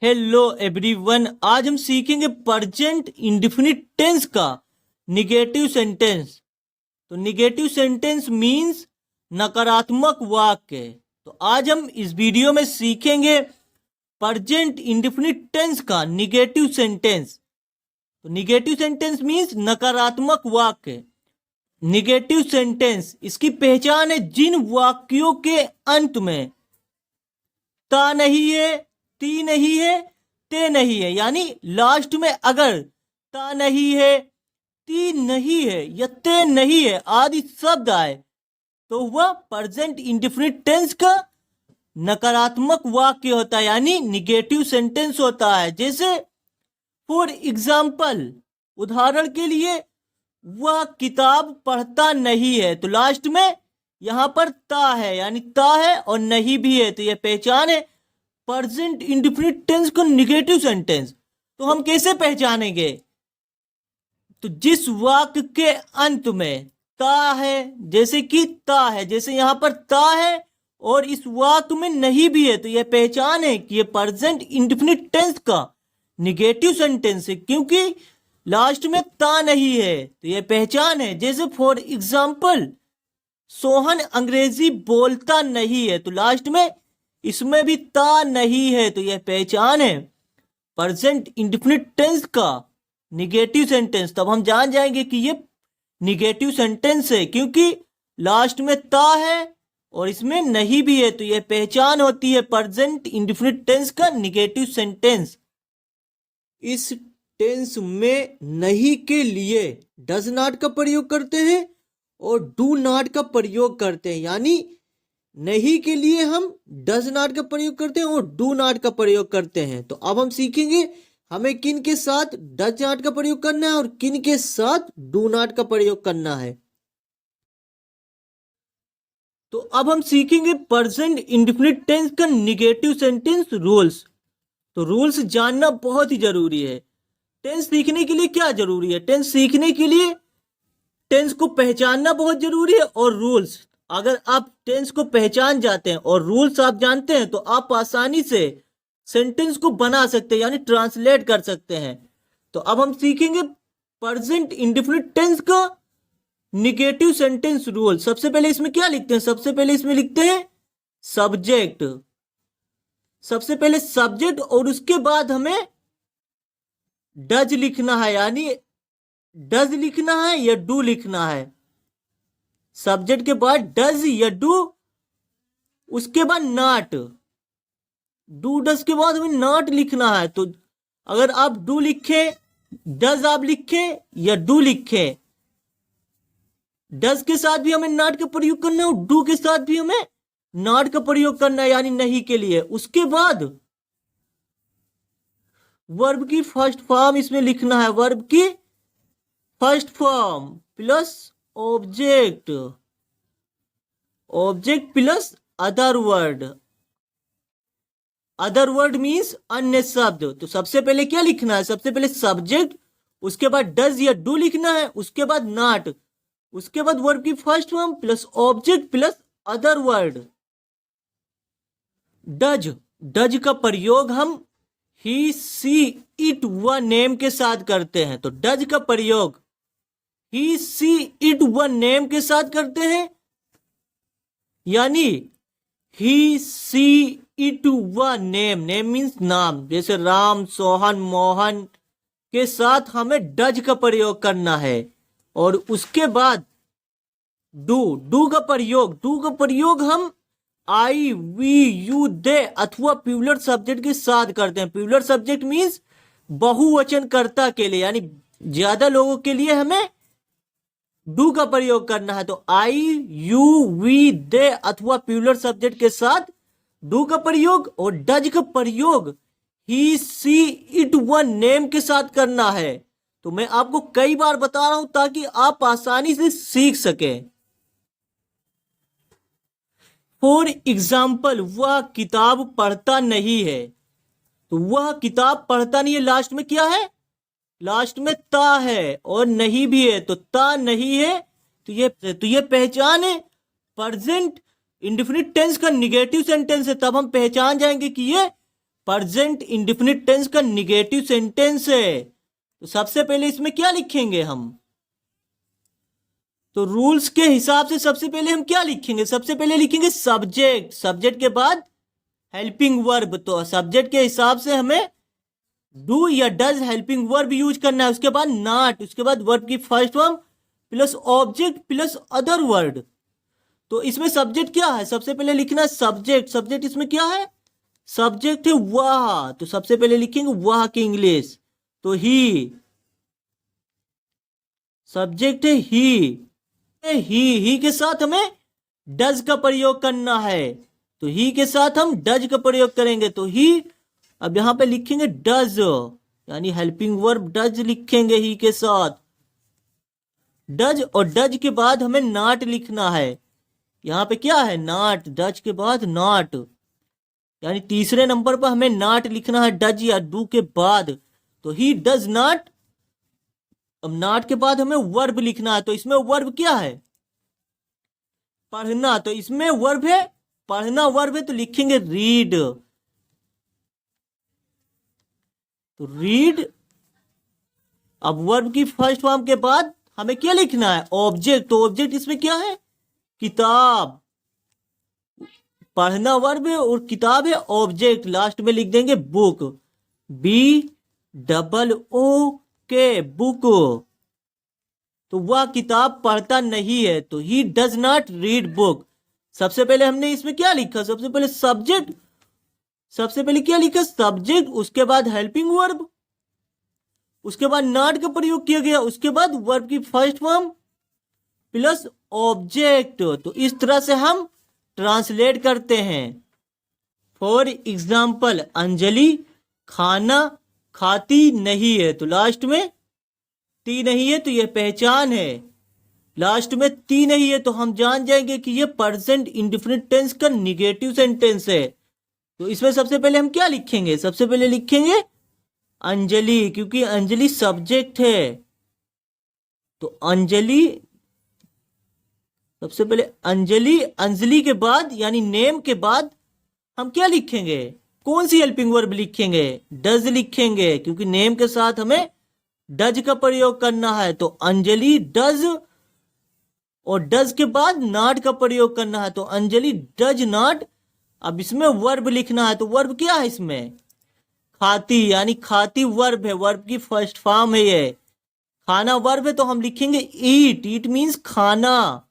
Hello everyone, आज हम सीखेंगे प्रेजेंट इंडेफिनिट टेंस का निगेटिव सेंटेंस। तो निगेटिव सेंटेंस मींस नकारात्मक वाक्य। तो आज हम इस वीडियो में सीखेंगे प्रेजेंट इंडेफिनिट टेंस का निगेटिव सेंटेंस। तो निगेटिव सेंटेंस मींस नकारात्मक वाक्य। निगेटिव सेंटेंस इसकी पहचान है जिन वाक्यों के अंत में ता नहीं है, ती नहीं है, ते नहीं है, यानी लास्ट में अगर ता नहीं है, ती नहीं है या ते नहीं है आदि शब्द आए तो वह प्रेजेंट इंडेफिनिट टेंस का नकारात्मक वाक्य होता है, यानी निगेटिव सेंटेंस होता है। जैसे फॉर एग्जाम्पल, उदाहरण के लिए, वह किताब पढ़ता नहीं है, तो लास्ट में यहां पर ता है, यानी ता है और नहीं भी है, तो यह पहचान है प्रेजेंट इंडेफिनिट टेंस को निगेटिव सेंटेंस। तो हम कैसे पहचानेंगे? तो जिस वाक्य के अंत में ता है, जैसे कि ता है, जैसे यहां पर ता है और इस वाक्य में नहीं भी है, तो यह पहचान है कि यह प्रेजेंट इंडेफिनिट टेंस का निगेटिव सेंटेंस है, क्योंकि लास्ट में ता नहीं है, तो यह पहचान है। जैसे फॉर एग्जाम्पल, सोहन अंग्रेजी बोलता नहीं है, तो लास्ट में इसमें भी ता नहीं है, तो यह पहचान है प्रेजेंट इंडेफिनिट टेंस का निगेटिव सेंटेंस। तब हम जान जाएंगे कि यह निगेटिव सेंटेंस है, क्योंकि लास्ट में ता है और इसमें नहीं भी है, तो यह पहचान होती है प्रेजेंट इंडेफिनिट टेंस का निगेटिव सेंटेंस। इस टेंस में नहीं के लिए डज नॉट का प्रयोग करते हैं और डू नॉट का प्रयोग करते हैं, यानी नहीं के लिए हम डज नॉट का प्रयोग करते हैं और डू नॉट का प्रयोग करते हैं। तो अब हम सीखेंगे हमें किन के साथ डज नॉट का प्रयोग करना है और किन के साथ डू नॉट का प्रयोग करना है। तो अब हम सीखेंगे प्रेजेंट इंडेफिनिट टेंस का निगेटिव सेंटेंस रूल्स। तो रूल्स जानना बहुत ही जरूरी है। टेंस सीखने के लिए क्या जरूरी है? टेंस सीखने के लिए टेंस को पहचानना बहुत जरूरी है और रूल्स। अगर आप टेंस को पहचान जाते हैं और रूल्स आप जानते हैं तो आप आसानी से सेंटेंस को बना सकते हैं, यानी ट्रांसलेट कर सकते हैं। तो अब हम सीखेंगे प्रेजेंट इंडेफिनिट टेंस का निगेटिव सेंटेंस रूल। सबसे पहले इसमें क्या लिखते हैं? सबसे पहले इसमें लिखते हैं सब्जेक्ट। सबसे पहले सब्जेक्ट और उसके बाद हमें डज लिखना है, यानी डज लिखना है या डू लिखना है। सब्जेक्ट के बाद डज या डू, उसके बाद नॉट। डू डज के बाद हमें नॉट लिखना है। तो अगर आप डू लिखे, डज आप लिखे या डू लिखे, डज के साथ भी हमें नॉट का प्रयोग करना है और डू के साथ भी हमें नॉट का प्रयोग करना है, यानी नहीं के लिए। उसके बाद वर्ब की फर्स्ट फॉर्म इसमें लिखना है। वर्ब की first form plus object, object plus other word. Other word means अन्य शब्द। तो सबसे पहले क्या लिखना है? सबसे पहले सब्जेक्ट, उसके बाद डज या डू लिखना है, उसके बाद नॉट, उसके बाद वर्ब की first form plus object plus other word. Does, does का प्रयोग हम ही, सी, इट व नेम के साथ करते हैं। तो डज का प्रयोग ही, सी, इट व नेम के साथ करते हैं, यानी ही, सी, इट व नेम। नेम मीन्स नाम, जैसे राम, सोहन, मोहन के साथ हमें डज का प्रयोग करना है। और उसके बाद डू, डू का प्रयोग हम आई, वी, यू, दे अथवा प्लूरल सब्जेक्ट के साथ करते हैं। प्लूरल सब्जेक्ट मीन्स बहुवचन कर्ता के लिए, यानी ज्यादा लोगों के लिए हमें डू का प्रयोग करना है। तो आई, यू, वी, दे अथवा प्लूरल सब्जेक्ट के साथ डू का प्रयोग और डज का प्रयोग ही, सी, इट व नेम के साथ करना है। तो मैं आपको कई बार बता रहा हूं ताकि आप आसानी से सीख सकें। फॉर एग्जाम्पल, वह किताब पढ़ता नहीं है, तो वह किताब पढ़ता नहीं है, लास्ट में क्या है? लास्ट में ता है और नहीं भी है, तो ता नहीं है, तो ये पहचान है प्रेजेंट इंडेफिनिट टेंस का निगेटिव सेंटेंस है। तब हम पहचान जाएंगे कि ये प्रेजेंट इंडेफिनिट टेंस का निगेटिव सेंटेंस है। तो सबसे पहले इसमें क्या लिखेंगे हम? तो रूल्स के हिसाब से सबसे पहले हम क्या लिखेंगे? सबसे पहले लिखेंगे सब्जेक्ट, सब्जेक्ट के बाद हेल्पिंग वर्ब। तो सब्जेक्ट के हिसाब से हमें डू या डज हेल्पिंग वर्ब यूज करना है। उसके बाद नॉट, उसके बाद वर्ब की first form plus object plus other word. तो इसमें सब्जेक्ट क्या है? सबसे पहले लिखना है सब्जेक्ट। सब्जेक्ट इसमें क्या है? सब्जेक्ट है वह। तो सबसे पहले लिखेंगे वह की इंग्लिश। तो ही, सब्जेक्ट है ही के साथ हमें डज का प्रयोग करना है। तो ही के साथ हम डज का प्रयोग करेंगे। तो ही, अब यहां पे लिखेंगे डज, यानी हेल्पिंग वर्ब डज लिखेंगे ही के साथ डज। और डज के बाद हमें नॉट लिखना है। यहां पे क्या है? नॉट। डज के बाद नॉट, यानी तीसरे नंबर पर हमें नॉट लिखना है डज या डू के बाद। तो ही डज नॉट। अब नॉट के बाद हमें वर्ब लिखना है। तो इसमें वर्ब क्या है? पढ़ना। तो इसमें वर्ब है पढ़ना, वर्ब है तो लिखेंगे रीड। तो रीड। अब वर्ब की फर्स्ट फॉर्म के बाद हमें क्या लिखना है? ऑब्जेक्ट। तो ऑब्जेक्ट इसमें क्या है? किताब। पढ़ना वर्ब है और किताब है ऑब्जेक्ट। लास्ट में लिख देंगे बुक, BOOK, बुक। तो वह किताब पढ़ता नहीं है। तो he does not read book. सबसे पहले हमने इसमें क्या लिखा? सबसे पहले सब्जेक्ट, सबसे पहले क्या लिखा? सब्जेक्ट, उसके बाद हेल्पिंग वर्ब, उसके बाद नॉट का प्रयोग किया गया, उसके बाद वर्ब की फर्स्ट फॉर्म प्लस ऑब्जेक्ट। तो इस तरह से हम ट्रांसलेट करते हैं। फॉर एग्जाम्पल, अंजलि खाना खाती नहीं है। तो लास्ट में टी नहीं है तो यह पहचान है। लास्ट में टी नहीं है तो हम जान जाएंगे कि यह प्रेजेंट इंडेफिनिट टेंस का निगेटिव सेंटेंस है। तो इसमें सबसे पहले हम क्या लिखेंगे? सबसे पहले लिखेंगे अंजलि, क्योंकि अंजलि सब्जेक्ट है। तो अंजलि, सबसे पहले अंजलि, अंजलि के बाद यानी नेम के बाद हम क्या लिखेंगे? कौन सी हेल्पिंग वर्ब लिखेंगे? डज लिखेंगे, क्योंकि नेम के साथ हमें डज का प्रयोग करना है। तो अंजलि डज, और डज के बाद नॉट का प्रयोग करना है। तो अंजलि डज नॉट। अब इसमें वर्ब लिखना है। तो वर्ब क्या है इसमें? खाती, यानी खाती वर्ब है, वर्ब की फर्स्ट फॉर्म है ये। खाना वर्ब है तो हम लिखेंगे ईट, ईट मीन्स खाना।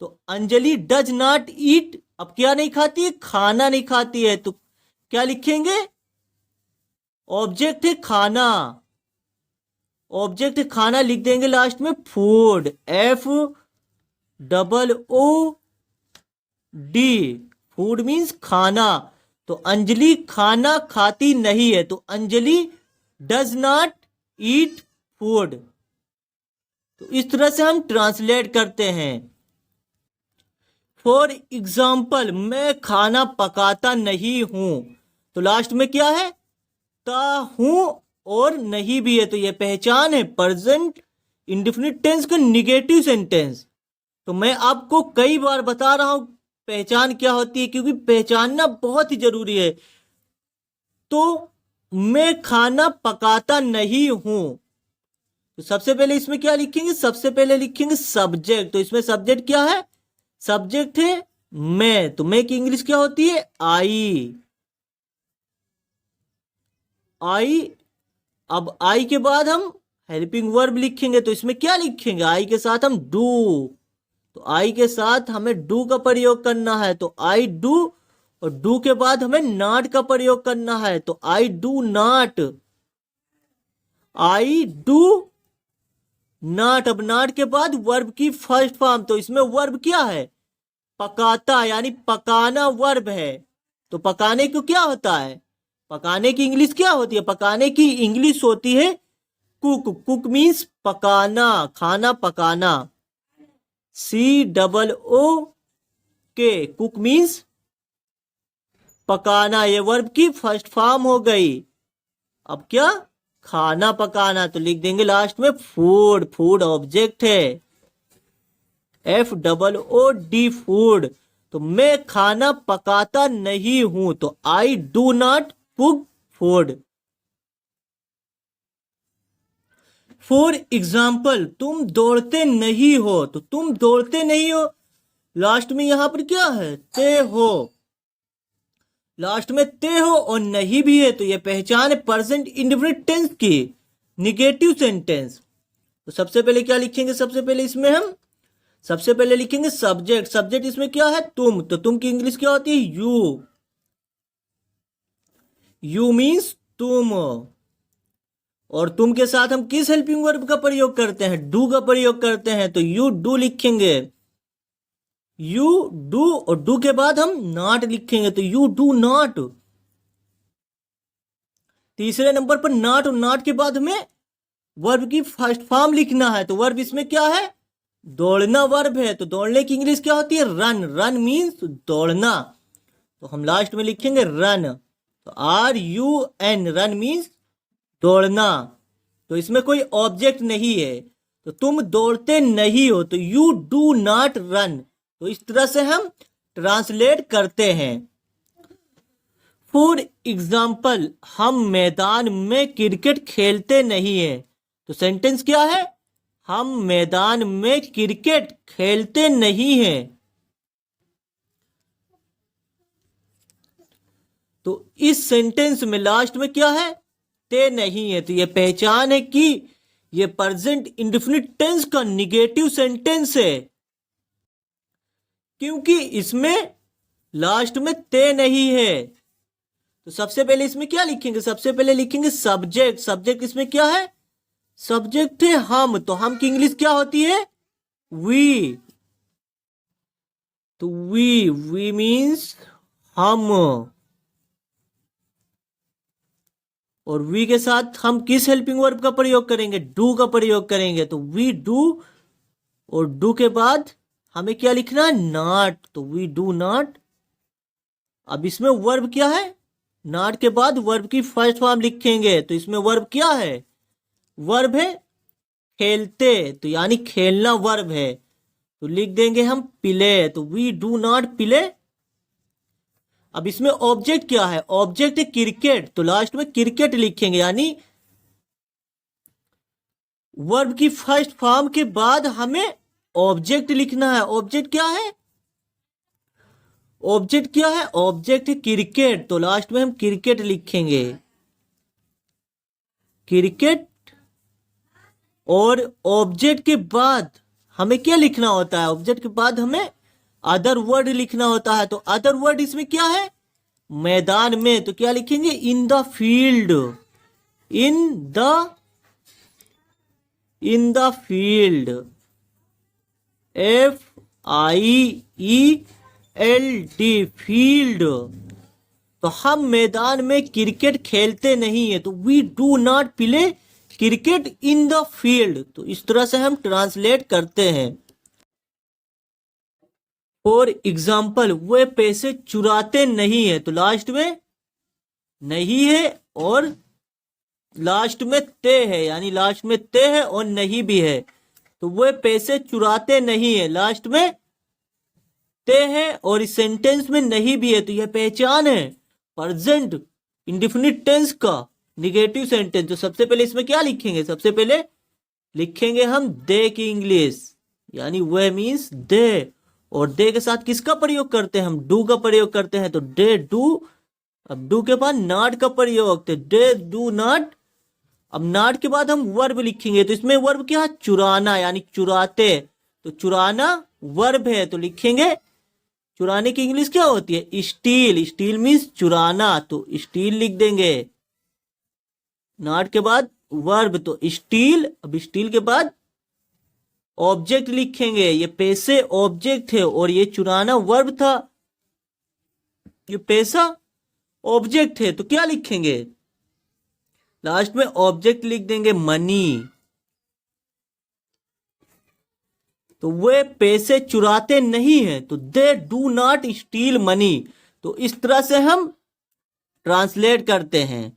तो अंजलि डज नॉट ईट। अब क्या नहीं खाती है? खाना नहीं खाती है। तो क्या लिखेंगे? ऑब्जेक्ट है खाना, ऑब्जेक्ट है खाना लिख देंगे लास्ट में फूड, FOOD, फूड मीन्स खाना। तो अंजलि खाना खाती नहीं है। तो Anjali does not eat food. तो इस तरह से हम ट्रांसलेट करते हैं। फॉर एग्जाम्पल, मैं खाना पकाता नहीं हूं। तो लास्ट में क्या है? ता हूं और नहीं भी है। तो यह पहचान है, प्रेजेंट इंडेफिनिट टेंस का निगेटिव सेंटेंस। तो मैं आपको कई बार बता रहा हूं पहचान क्या होती है, क्योंकि पहचानना बहुत ही जरूरी है। तो मैं खाना पकाता नहीं हूं। तो सबसे पहले इसमें क्या लिखेंगे? सबसे पहले लिखेंगे सब्जेक्ट। तो इसमें सब्जेक्ट क्या है? सब्जेक्ट है मैं। तो मैं की इंग्लिश क्या होती है? आई। अब आई के बाद हम हेल्पिंग वर्ब लिखेंगे। तो इसमें क्या लिखेंगे? आई के साथ हम डू। तो आई के साथ हमें डू का प्रयोग करना है। तो आई डू, और डू के बाद हमें नॉट का प्रयोग करना है। तो I do not, I do not. अब नॉट के बाद वर्ब की फर्स्ट फॉर्म। तो इसमें वर्ब क्या है? पकाता, यानी पकाना वर्ब है। तो पकाने को क्या होता है? पकाने की इंग्लिश क्या होती है? पकाने की इंग्लिश होती है कुक। कुक मीन्स पकाना, खाना पकाना, COOK, कुक मीन्स पकाना। ये वर्ब की फर्स्ट फॉर्म हो गई। अब क्या? खाना पकाना। तो लिख देंगे लास्ट में फूड, फूड ऑब्जेक्ट है, FOOD, फूड। तो मैं खाना पकाता नहीं हूं, तो I do not cook food. For example, तुम दौड़ते नहीं हो, तो तुम दौड़ते नहीं हो, लास्ट में यहां पर क्या है, ते हो, लास्ट में ते हो और नहीं भी है, तो यह पहचान है प्रेजेंट इंडेफिनिट टेंस की, निगेटिव सेंटेंस। तो सबसे पहले क्या लिखेंगे, सबसे पहले इसमें हम सबसे पहले लिखेंगे सब्जेक्ट। सब्जेक्ट इसमें क्या है, तुम, तो तुम की इंग्लिश क्या होती है, यू। यू मीन्स तुम, और तुम के साथ हम किस हेल्पिंग वर्ब का प्रयोग करते हैं, डू का प्रयोग करते हैं, तो यू डू लिखेंगे, यू डू, और डू के बाद हम नॉट लिखेंगे, तो यू डू नॉट। तीसरे नंबर पर नॉट, और नॉट के बाद हमें वर्ब की फर्स्ट फॉर्म लिखना है, तो वर्ब इसमें क्या है, दौड़ना वर्ब है, तो दौड़ने की इंग्लिश क्या होती है, रन। रन मीन्स दौड़ना, तो हम लास्ट में लिखेंगे रन, तो R U N, run means दौड़ना। तो इसमें कोई ऑब्जेक्ट नहीं है, तो तुम दौड़ते नहीं हो, तो यू डू नॉट रन। तो इस तरह से हम ट्रांसलेट करते हैं। फॉर एग्जाम्पल, हम मैदान में क्रिकेट खेलते नहीं है, तो सेंटेंस क्या है, हम मैदान में क्रिकेट खेलते नहीं हैं। तो इस सेंटेंस में लास्ट में क्या है, ते नहीं है, तो यह पहचान है कि यह प्रेजेंट इंडेफिनिट टेंस का निगेटिव सेंटेंस है, क्योंकि इसमें लास्ट में ते नहीं है। तो सबसे पहले इसमें क्या लिखेंगे, सबसे पहले लिखेंगे सब्जेक्ट। सब्जेक्ट इसमें क्या है, सब्जेक्ट है हम, तो हम की इंग्लिश क्या होती है, वी। तो वी मीन्स हम, और वी के साथ हम किस हेल्पिंग वर्ब का प्रयोग करेंगे, डू का प्रयोग करेंगे, तो वी डू, और डू के बाद हमें क्या लिखना है, नॉट, तो वी डू नॉट। अब इसमें वर्ब क्या है, नॉट के बाद वर्ब की फर्स्ट फॉर्म लिखेंगे, तो इसमें वर्ब क्या है, वर्ब है खेलते, तो यानी खेलना वर्ब है, तो लिख देंगे हम प्ले, तो वी डू नॉट प्ले। अब इसमें ऑब्जेक्ट क्या है, ऑब्जेक्ट है क्रिकेट, तो लास्ट में क्रिकेट लिखेंगे, यानी वर्ब की फर्स्ट फॉर्म के बाद हमें ऑब्जेक्ट लिखना है। ऑब्जेक्ट क्या है, ऑब्जेक्ट क्या है, ऑब्जेक्ट है क्रिकेट, तो लास्ट में हम क्रिकेट लिखेंगे, क्रिकेट। और ऑब्जेक्ट के बाद हमें क्या लिखना होता है, ऑब्जेक्ट के बाद हमें अदर वर्ड लिखना होता है, तो अदर वर्ड इसमें क्या है, मैदान में, तो क्या लिखेंगे, in the field, in the field, FIELD, field. तो हम मैदान में क्रिकेट खेलते नहीं है, तो we do not play cricket in the field. तो इस तरह से हम ट्रांसलेट करते हैं। फॉर एग्जाम्पल, वे पैसे चुराते नहीं है, तो लास्ट में नहीं है और लास्ट में ते है, यानी लास्ट में ते है और नहीं भी है, तो वे पैसे चुराते नहीं है, लास्ट में ते है और इस सेंटेंस में नहीं भी है, तो यह पहचान है प्रेजेंट इंडेफिनिट टेंस का निगेटिव सेंटेंस। तो सबसे पहले इसमें क्या लिखेंगे, सबसे पहले लिखेंगे हम दे की इंग्लिश, यानी वह मीन्स दे, और दे के साथ किसका प्रयोग करते हैं, हम डू का प्रयोग करते हैं, तो दे डू। अब डू के बाद नॉट का प्रयोग, तो दे डू नॉट। अब नॉट के बाद हम वर्ब लिखेंगे, तो इसमें वर्ब क्या है, चुराना, यानी चुराते, तो चुराना वर्ब है, तो लिखेंगे चुराने की इंग्लिश क्या होती है, स्टील। स्टील मीन्स चुराना, तो स्टील लिख देंगे। नॉट के बाद वर्ब, तो स्टील। अब स्टील के बाद ऑब्जेक्ट लिखेंगे, ये पैसे ऑब्जेक्ट है और ये चुराना वर्ब था, ये पैसा ऑब्जेक्ट है, तो क्या लिखेंगे, लास्ट में ऑब्जेक्ट लिख देंगे मनी। तो वे पैसे चुराते नहीं हैं, तो they do not steel money. तो इस तरह से हम ट्रांसलेट करते हैं।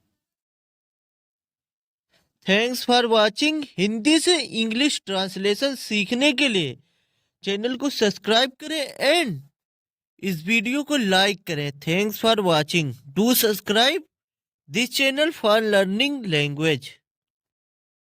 Thanks for watching. हिंदी से इंग्लिश ट्रांसलेशन सीखने के लिए चैनल को सब्सक्राइब करें एंड इस वीडियो को लाइक करें। Thanks for watching. Do subscribe this channel for learning language.